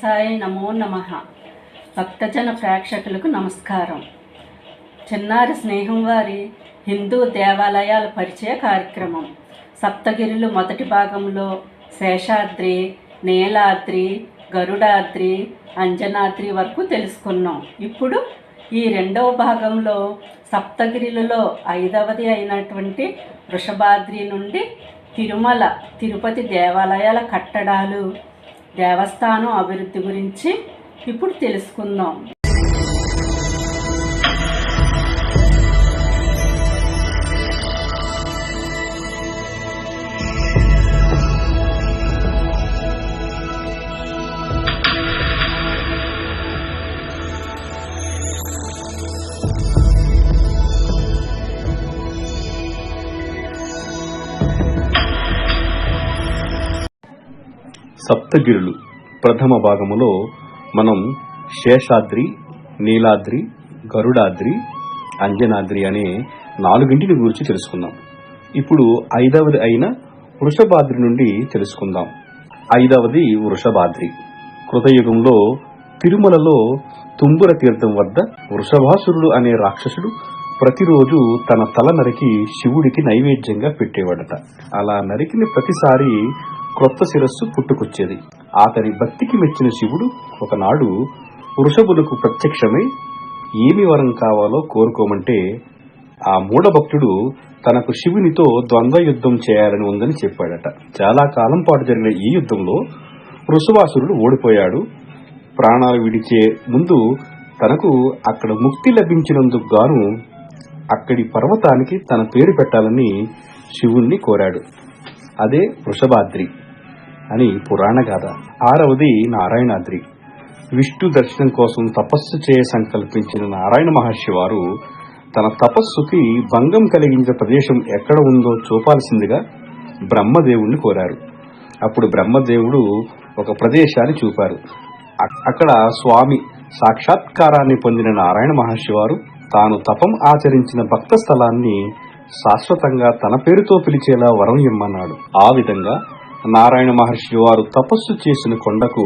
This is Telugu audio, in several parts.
వెంకటేశాయ నమో నమః. భక్తజన ప్రేక్షకులకు నమస్కారం. చిన్నారి స్నేహం వారి హిందూ దేవాలయాల పరిచయ కార్యక్రమం. సప్తగిరులు మొదటి భాగంలో శేషాద్రి, నీలాద్రి, గరుడాద్రి, అంజనాద్రి వరకు తెలుసుకున్నాం. ఇప్పుడు ఈ రెండవ భాగంలో సప్తగిరిలలో 5వది అయినటువంటి వృషభాద్రి నుండి తిరుమల తిరుపతి దేవాలయాల కట్టడాలు, దేవస్థానం అభివృద్ధి గురించి ఇప్పుడు తెలుసుకుందాం. సప్తగిరులు ప్రథమ భాగములో మనం శేషాద్రి, నీలాద్రి, గరుడాద్రి, అంజనాద్రి అనే 4 గురించి తెలుసుకుందాం. ఇప్పుడు 5వది అయిన వృషభాద్రి నుండి తెలుసుకుందాం. 5వది వృషభాద్రి. కృతయుగంలో తిరుమలలో తుంబుర తీర్థం వద్ద వృషభాసురుడు అనే రాక్షసుడు ప్రతిరోజు తన తల నరికి శివుడికి నైవేద్యంగా పెట్టేవాడట. అలా నరికిన ప్రతిసారి క్రొత్త శిరస్సు పుట్టుకొచ్చేది. అతని భక్తికి మెచ్చిన శివుడు ఒకనాడు వృషభులకు ప్రత్యక్షమై ఏమి వరం కావాలో కోరుకోమంటే ఆ మూఢభక్తుడు తనకు శివునితో ద్వంద్వ యుద్ధం చేయాలని ఉందని చెప్పాడట. చాలా కాలం పాటు జరిగిన ఈ యుద్ధంలో వృషభాసురుడు ఓడిపోయాడు. ప్రాణాలు విడిచే ముందు తనకు అక్కడ ముక్తి లభించినందుకు గాను అక్కడి పర్వతానికి తన పేరు పెట్టాలని శివుణ్ణి కోరాడు. అదే వృషభాద్రి అని పురాణ గాథ. 6వది నారాయణాద్రి. విష్ణు దర్శనం కోసం తపస్సు చేయ సంకల్పించిన నారాయణ మహర్షి వారు తన తపస్సుకి భంగం కలిగించే ప్రదేశం ఎక్కడ ఉందో చూపాల్సిందిగా బ్రహ్మదేవుణ్ణి కోరారు. అప్పుడు బ్రహ్మదేవుడు ఒక ప్రదేశాన్ని చూపారు. అక్కడ స్వామి సాక్షాత్కారాన్ని పొందిన నారాయణ మహర్షి వారు తాను తపం ఆచరించిన భక్త స్థలాన్ని శాశ్వతంగా తన పేరుతో పిలిచేలా వరం ఇమ్మన్నాడు. ఆ విధంగా నారాయణ మహర్షి వారు తపస్సు చేసిన కొండకు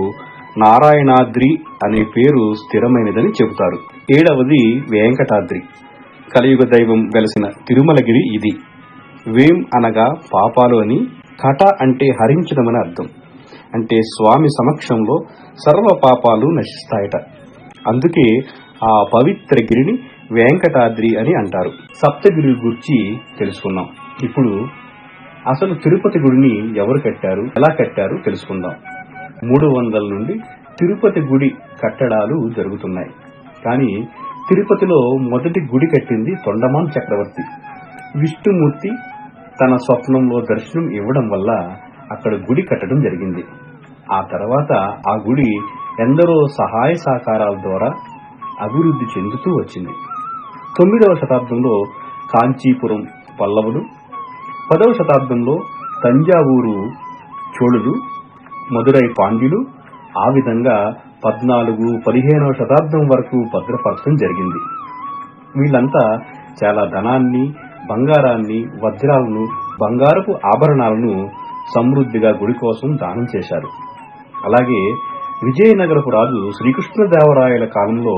నారాయణాద్రి అనే పేరు స్థిరమైనదని చెబుతారు. 7వది వెంకటాద్రి. కలియుగ దైవం వెలసిన తిరుమలగిరి ఇది. వేం అనగా పాపాలు అని, కట అంటే హరించడమని అర్థం. అంటే స్వామి సమక్షంలో సర్వ పాపాలు నశిస్తాయట. అందుకే ఆ పవిత్ర గిరిని వెంకటాద్రి అని అంటారు. సప్తగిరి గురించి తెలుసుకుందాం. ఇప్పుడు అసలు తిరుపతి గుడిని ఎవరు కట్టారు, ఎలా కట్టారు తెలుసుకుందాం. 300 నుండి తిరుపతి గుడి కట్టడాలు జరుగుతున్నాయి. కానీ తిరుపతిలో మొదటి గుడి కట్టింది తొండమాన్ చక్రవర్తి. విష్ణుమూర్తి తన స్వప్నంలో దర్శనం ఇవ్వడం వల్ల అక్కడ గుడి కట్టడం జరిగింది. ఆ తర్వాత ఆ గుడి ఎందరో సహాయ సహకారాల ద్వారా అభివృద్ధి చెందుతూ వచ్చింది. 9వ శతాబ్దంలో కాంచీపురం పల్లవులు, 10వ శతాబ్దంలో తంజావూరు చోళులు, మదురై పాండ్యులు, ఆ విధంగా 14, 15వ శతాబ్దం వరకు భద్రపరచడం జరిగింది. వీళ్ళంతా చాలా ధనాన్ని, బంగారాన్ని, వజ్రాలను, బంగారపు ఆభరణాలను సమృద్ధిగా గుడి కోసం దానం చేశారు. అలాగే విజయనగరపు రాజు శ్రీకృష్ణదేవరాయల కాలంలో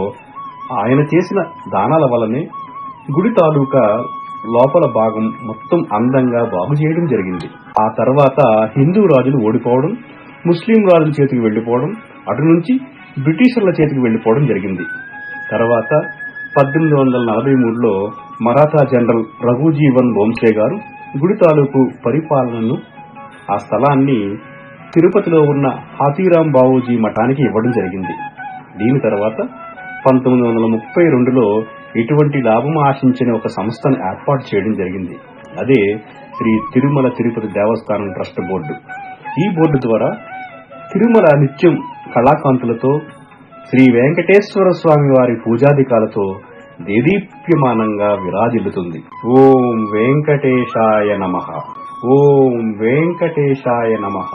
ఆయన చేసిన దానాల వల్లనే గుడి తాలూకా లోపల భాగం మొత్తం అందంగా బాగు చేయడం జరిగింది. ఆ తర్వాత హిందూ రాజులు ఓడిపోవడం, ముస్లిం రాజుల చేతికి వెళ్లిపోవడం, అటు నుంచి బ్రిటిషర్ల చేతికి వెళ్లిపోవడం జరిగింది. తర్వాత 1843లో మరాఠా జనరల్ రఘుజీవన్ భోంస్లే గారు గుడి తాలూకు పరిపాలనను, ఆ స్థలాన్ని తిరుపతిలో ఉన్న హాతీరాం బావూజీ మఠానికి ఇవ్వడం జరిగింది. దీని తర్వాత 1932లో ఎటువంటి లాభం ఆశించిన ఒక సంస్థను ఏర్పాటు చేయడం జరిగింది. అదే శ్రీ తిరుమల తిరుపతి దేవస్థానం ట్రస్ట్ బోర్డు. ఈ బోర్డు ద్వారా తిరుమల నిత్యం కళాకాంతులతో, శ్రీ వెంకటేశ్వర స్వామి వారి పూజాధికాలతో దేదీప్యమానంగా విరాజిల్లుతుంది. ఓం వెంకటేశాయ నమః. ఓం వెంకటేశాయ నమః.